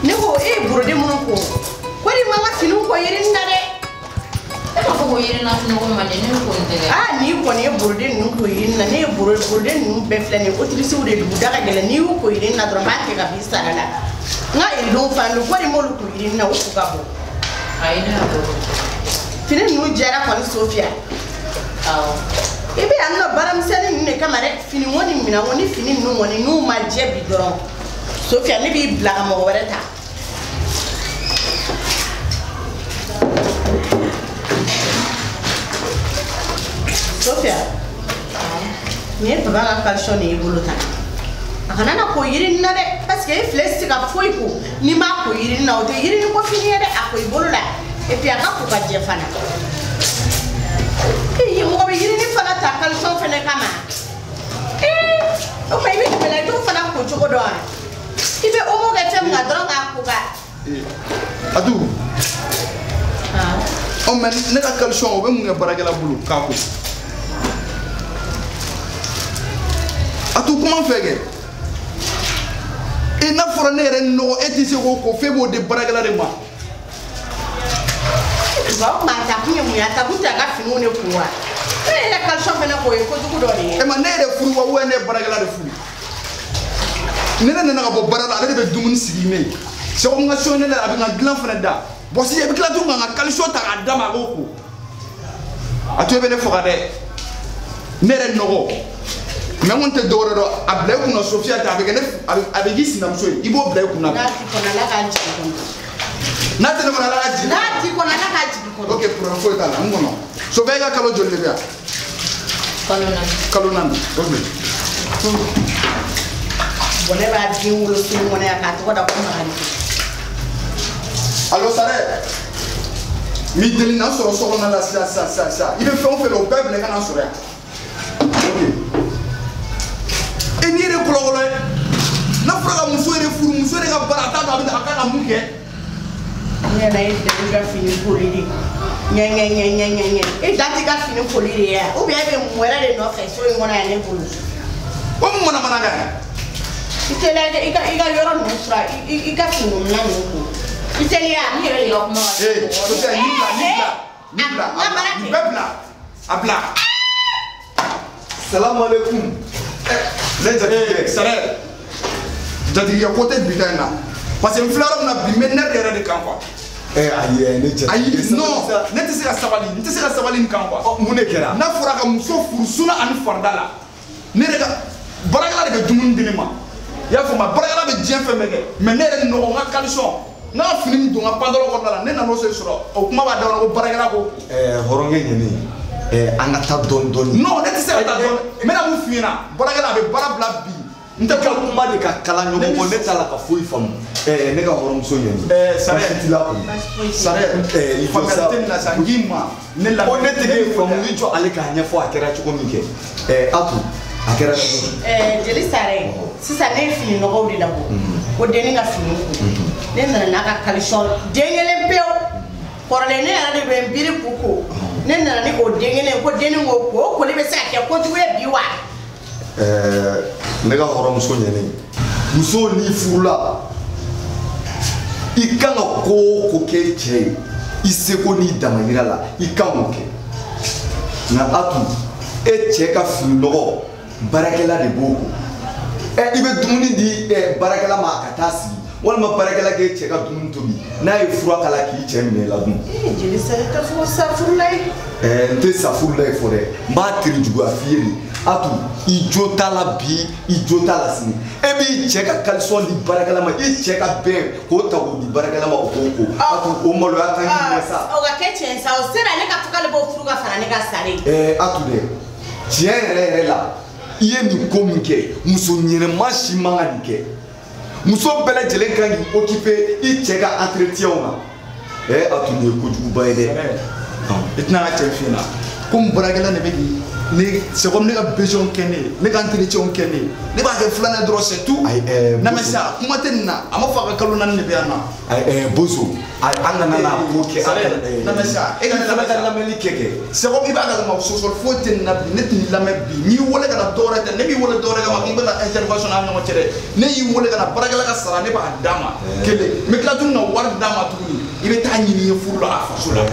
ne ko burode mun ko ko ni mama finu ko yirin na de e ma ko yirin na finu ko ma de ne ko ndege ni ko ne burode nun ko yirin na ne burode nun be flane o trisi de du daga gele ni ko yirin na dro ma ke ga bisara la nga ndo fa ndo ko ni mo lu ko yirin na o ko ga bo ayina ko fini nu jara ko ni Sofia ibe anno baram sene ne kamare fini woni mina woni fini nu woni nu ma je bi doron Sofia ne bi bla mo wereta Sofia ne baba ka calcium ne ibuluta akana na ko yirin na de parce que flesti ka foi ko ni ma ko yirin na o de yirin ko fini de ako ibulula et puis aka ko ka je fana e mo be yirin ni fana ta calcium fene kama o mai bi bela do fana ko chogo do ibe o mo ga tem ga dronga ko ga adu o men ne ka calcium o be mu baragala bulu ka ko atu comment faire et na fora ne re no etise ko febo de baragala de ma ba ma ta kunye mu ya ta buta ga finu ne kuwa e la calcium fene ko e ko dugu do ni e ma ne re furu wa ne baragala de furu ne na ga bo barala ale be dumuni sigi ne se ko nga so ne la bi nga glan fene da bo si e bi kla tu nga calcium ta ga dama ko atu be ne fora de ne re no mais on te dora do ablay ko no Sofia ta be ne avec gis na mso ibo blay ko na na ti ko na la ka ji ko na te ko na la ka ji na ti ko na la ka ji ko ok pour info ta la ngono so be ga kalo jolle bia kalo nan ok bone ba di wulo su mo ne ka to da ko ma ni allo sare mi deli na so na la sa il fait on fait le peuple ga na so ya ok e ni re kologolo na fura muso re furu muso re ga barata da bi aka na muke ne na ide ga fini poliri nye e dati ga fini poliri ya o bi ebe mwera de no fe so ngona ya ne bulu o mo na mana ga itele iga yoro no fura iga fini na no ko itele ya mi re yo mo so se nibla ni bebla abla salam alaikum sare jadi ya côté bidana parce que fleur na bi men nerre de kan quoi ayi ne je ayi non ne te sera sabali ni kan quoi mu ne kera na fura ka muso furusuna ani fardala ne rega baragala de dumun dinima ya fo ma baragala be dien fe mege mais ne re no nga calcium na fini do nga pandolo ko dala ne na no se suro o kuma ba da ko baragala ko horonge nyeni anga ta don non ne te sera ta don mais na mu fina baragala be barabla bi nta ka kuma de ka kala nyomo ko ne tala ka foi fam ne ka horom so nyeni sare il faut ça na sangima ne la on ne te ke fam ni jo ale ka nya fo akera chuko mike atu akera chuko jeli sare sisa ne fini no godi la bo o de nga fini ne na ka calcium dengele peo korale ne ala de be mbiri kuko ne na ni o dengele ko deni ngo ko le be sa ke ko juwe biwa ne ka horom so nyeni muso ni furula ikanga ko ke che iseko ni damanira la ikango ke na atu e che ka fulo barakela de boko ibe dumuni di barakela ma katasi wala ma barakela ke che ka dumuni tobi na e fura kala ki che me la dum jeli sare ta fo sa furulai nte sa furulai fore ma tri jugu afieri atu ijota la bi ijota la sini ebi cheka calcium di barakala ma i cheka be ko ta ko di barakala ma okoko atu o molo aka ni mesa o ga ke chen sa o sera ne ka tukale bo furuga fana ne ka sare atu de tiere la iye ni komunke muso nyere mashi manga dike muso bele jele kangi occuper i cheka entretien ona atu ni ko jugu bayde itna na chefina kum barakala ne be c'est comme ne ka besoin kene ne ka entretien kene ne b'a kɛ filanan dɔrɔn c'est tout na mais ça kuma tɛ nin na a ma fɔ a ka kalo 4 de bɛ yan nɔ bozo an kana na ko kɛ na mais ça e ka lamɛnli kɛ c'est comme i b'a dɔn ma sɔsɔ foyi tɛ nin na bi ne tɛ nin lamɛn bi n'i wele ka na dɔwɛrɛ tɛ ne b'i wele dɔwɛrɛ kama ko n bɛna intervention n'a ɲɔgɔn cɛ dɛ ne y'i wele ka na baarakɛla ka sara ne b'a d'a ma kelen n bɛ tila tuguni ka wari d'a ma tuguni i bɛ taa ɲini ye furu la a faso la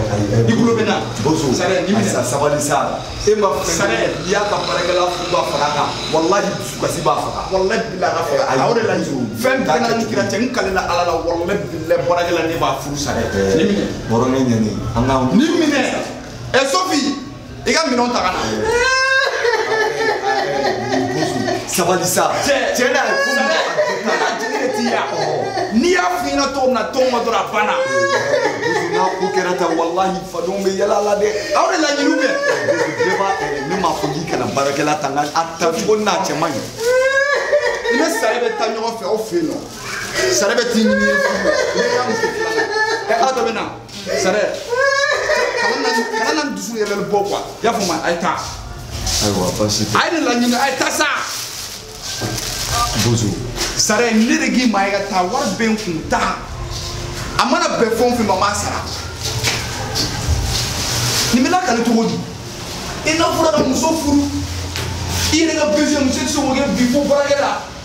i kulo bɛ na bozo sabali sa e ma fɛn n'i y'a ka baarakɛla furu b'a faga kan walahi dusukasi b'a faga wallahi billahi a ka faga a o de la fɛn bɛɛ n'a ni kira cɛ n kalela ala la wallahi billahi baarakɛla ne b'a furu sa dɛ ni minɛ bɔrɔ ne ɲɛni an ka ni minɛ Sophie i ka minɛnw ta ka na sabali sa cɛ n'a ye ko n'i y'a f'i ɲɛna cogo min na tɔn ma dɔrɔn a banna n'a ko kɛra tan walahi fadenw bɛ yala la dɛ aw de laɲiniw kɛ ne m'a fɔ k'i kana baarakɛla ta nka a ta cogo n'a cɛ man ɲi i ni sare bɛ taa ɲɔgɔn fɛ aw fɛ yen nɔ sare bɛ t'i ɲini ye furu ne y'a muso filanan aw dɔ bɛ na sare kana na dusu yɛrɛ bɔ quoi i y'a fɔ ma a ye taa ayiwa baasi tɛ a ye ne laɲini a ye taa sa bozo sare ne de k'i ma i ka taa wari bɛ n kun taa a mana bɛn fɛn o fɛn ma m'a sara nin bɛ lakale cogo di i n'a fɔra ka muso furu i yɛrɛ ka besoin muso tɛ se k'o kɛ bi fo baarakɛla